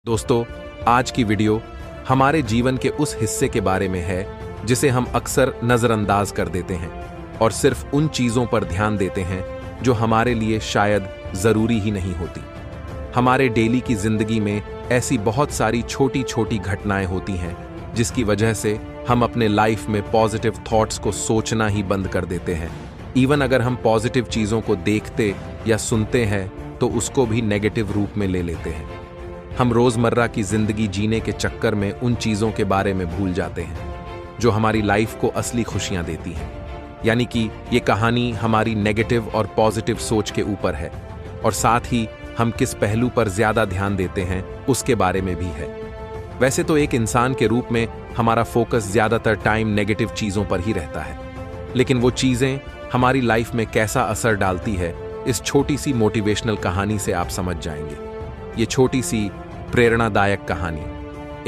दोस्तों, आज की वीडियो हमारे जीवन के उस हिस्से के बारे में है जिसे हम अक्सर नजरअंदाज कर देते हैं और सिर्फ उन चीजों पर ध्यान देते हैं जो हमारे लिए शायद जरूरी ही नहीं होती। हमारे डेली की जिंदगी में ऐसी बहुत सारी छोटी छोटी घटनाएं होती हैं जिसकी वजह से हम अपने लाइफ में पॉजिटिव थॉट्स को सोचना ही बंद कर देते हैं। इवन अगर हम पॉजिटिव चीजों को देखते या सुनते हैं तो उसको भी नेगेटिव रूप में ले लेते हैं। हम रोजमर्रा की जिंदगी जीने के चक्कर में उन चीजों के बारे में भूल जाते हैं जो हमारी लाइफ को असली खुशियां देती हैं। यानी कि ये कहानी हमारी नेगेटिव और पॉजिटिव सोच के ऊपर है और साथ ही हम किस पहलू पर ज्यादा ध्यान देते हैं उसके बारे में भी है। वैसे तो एक इंसान के रूप में हमारा फोकस ज्यादातर टाइम नेगेटिव चीजों पर ही रहता है, लेकिन वो चीजें हमारी लाइफ में कैसा असर डालती है इस छोटी सी मोटिवेशनल कहानी से आप समझ जाएंगे। ये छोटी सी प्रेरणादायक कहानी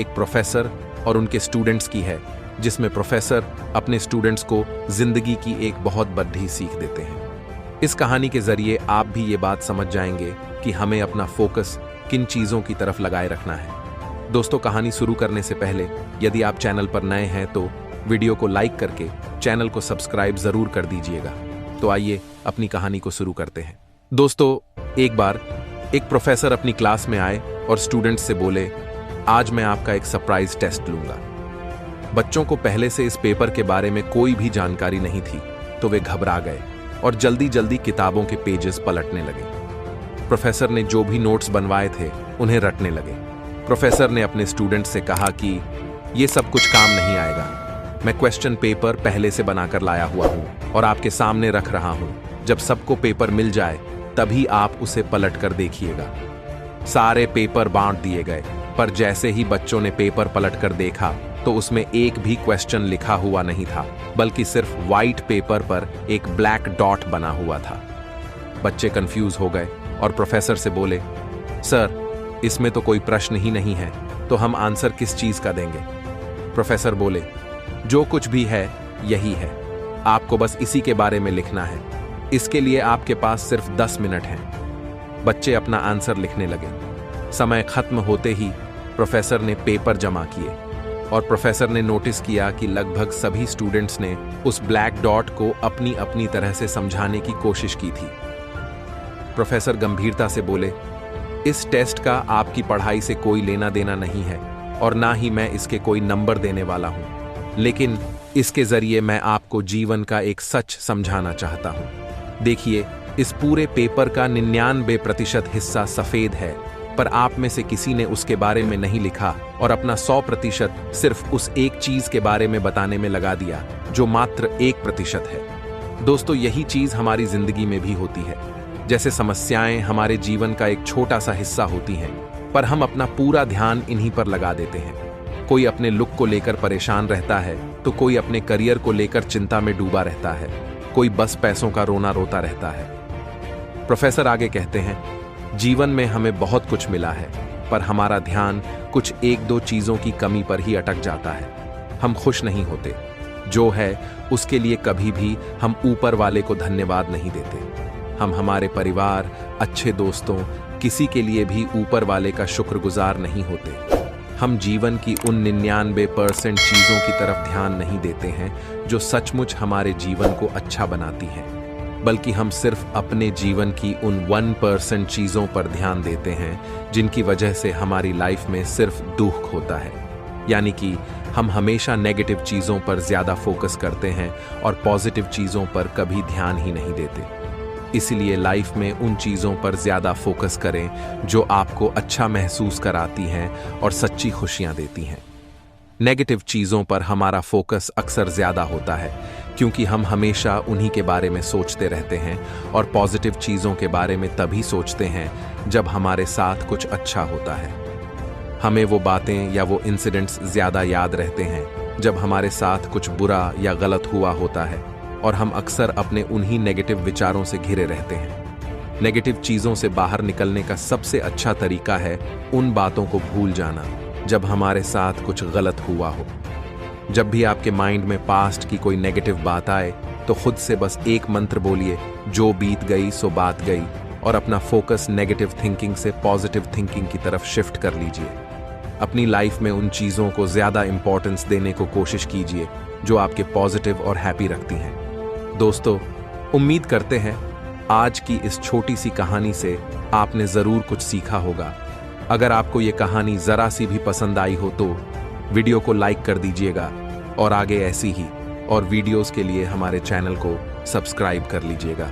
एक प्रोफेसर और उनके स्टूडेंट्स की है, जिसमें प्रोफेसर अपने स्टूडेंट्स को जिंदगी की एक बहुत बड़ी सीख देते हैं। इस कहानी के जरिए आप भी ये बात समझ जाएंगे कि हमें अपना फोकस किन चीजों की तरफ लगाए रखना है। दोस्तों, कहानी शुरू करने से पहले यदि आप चैनल पर नए हैं तो वीडियो को लाइक करके चैनल को सब्सक्राइब जरूर कर दीजिएगा। तो आइए अपनी कहानी को शुरू करते हैं। दोस्तों, एक बार एक प्रोफेसर अपनी क्लास में आए और स्टूडेंट्स से बोले, आज मैं आपका एक सरप्राइज टेस्ट लूंगा। बच्चों को पहले से इस पेपर के बारे में कोई भी जानकारी नहीं थी, तो वे घबरा गए और जल्दी जल्दी किताबों के पेजेस पलटने लगे। प्रोफेसर ने जो भी नोट्स बनवाए थे उन्हें रटने लगे। प्रोफेसर ने अपने स्टूडेंट्स से कहा कि ये सब कुछ काम नहीं आएगा। मैं क्वेश्चन पेपर पहले से बनाकर लाया हुआ हूं और आपके सामने रख रहा हूं। जब सबको पेपर मिल जाए तभी आप उसे पलट कर देखिएगा। सारे पेपर बांट दिए गए, पर जैसे ही बच्चों ने पेपर पलट कर देखा तो उसमें एक भी क्वेश्चन लिखा हुआ नहीं था, बल्कि सिर्फ व्हाइट पेपर पर एक ब्लैक डॉट बना हुआ था। बच्चे कंफ्यूज हो गए और प्रोफेसर से बोले, सर, इसमें तो कोई प्रश्न ही नहीं है, तो हम आंसर किस चीज का देंगे? प्रोफेसर बोले, जो कुछ भी है यही है, आपको बस इसी के बारे में लिखना है। इसके लिए आपके पास सिर्फ 10 मिनट हैं। बच्चे अपना आंसर लिखने लगे। समय खत्म होते ही प्रोफेसर ने पेपर जमा किए और प्रोफेसर ने नोटिस किया कि लगभग सभी स्टूडेंट्स ने उस ब्लैक डॉट को अपनी अपनी तरह से समझाने की कोशिश की थी। प्रोफेसर गंभीरता से बोले, इस टेस्ट का आपकी पढ़ाई से कोई लेना देना नहीं है और ना ही मैं इसके कोई नंबर देने वाला हूं, लेकिन इसके जरिए मैं आपको जीवन का एक सच समझाना चाहता हूं। देखिए, इस पूरे पेपर का 99% हिस्सा सफेद है, पर आप में से किसी ने उसके बारे में नहीं लिखा और अपना 100% सिर्फ उस एक चीज के बारे में बताने में लगा दिया जो मात्र 1% है। दोस्तों, यही चीज हमारी जिंदगी में भी होती है। जैसे समस्याएं हमारे जीवन का एक छोटा सा हिस्सा होती हैं, पर हम अपना पूरा ध्यान इन्हीं पर लगा देते हैं। कोई अपने लुक को लेकर परेशान रहता है, तो कोई अपने करियर को लेकर चिंता में डूबा रहता है, कोई बस पैसों का रोना रोता रहता है। प्रोफेसर आगे कहते हैं, जीवन में हमें बहुत कुछ मिला है, पर हमारा ध्यान कुछ 1-2 चीजों की कमी पर ही अटक जाता है। हम खुश नहीं होते। जो है उसके लिए कभी भी हम ऊपर वाले को धन्यवाद नहीं देते। हम हमारे परिवार, अच्छे दोस्तों, किसी के लिए भी ऊपर वाले का शुक्रगुजार नहीं होते। हम जीवन की उन 99% चीजों की तरफ ध्यान नहीं देते हैं जो सचमुच हमारे जीवन को अच्छा बनाती हैं, बल्कि हम सिर्फ अपने जीवन की उन 1% चीजों पर ध्यान देते हैं जिनकी वजह से हमारी लाइफ में सिर्फ दुख होता है। यानी कि हम हमेशा नेगेटिव चीजों पर ज्यादा फोकस करते हैं और पॉजिटिव चीजों पर कभी ध्यान ही नहीं देते। इसलिए लाइफ में उन चीजों पर ज्यादा फोकस करें जो आपको अच्छा महसूस कराती हैं और सच्ची खुशियां देती हैं। नेगेटिव चीजों पर हमारा फोकस अक्सर ज्यादा होता है क्योंकि हम हमेशा उन्हीं के बारे में सोचते रहते हैं और पॉजिटिव चीजों के बारे में तभी सोचते हैं जब हमारे साथ कुछ अच्छा होता है। हमें वो बातें या वो इंसिडेंट्स ज्यादा याद रहते हैं जब हमारे साथ कुछ बुरा या गलत हुआ होता है और हम अक्सर अपने उन्हीं नेगेटिव विचारों से घिरे रहते हैं। नेगेटिव चीजों से बाहर निकलने का सबसे अच्छा तरीका है उन बातों को भूल जाना जब हमारे साथ कुछ गलत हुआ हो। जब भी आपके माइंड में पास्ट की कोई नेगेटिव बात आए तो खुद से बस एक मंत्र बोलिए, जो बीत गई सो बात गई, और अपना फोकस नेगेटिव थिंकिंग से पॉजिटिव थिंकिंग की तरफ शिफ्ट कर लीजिए। अपनी लाइफ में उन चीज़ों को ज़्यादा इंपॉर्टेंस देने को कोशिश कीजिए जो आपके पॉजिटिव और हैप्पी रखती हैं। दोस्तों, उम्मीद करते हैं आज की इस छोटी सी कहानी से आपने ज़रूर कुछ सीखा होगा। अगर आपको ये कहानी ज़रा सी भी पसंद आई हो तो वीडियो को लाइक कर दीजिएगा और आगे ऐसी ही और वीडियोस के लिए हमारे चैनल को सब्सक्राइब कर लीजिएगा।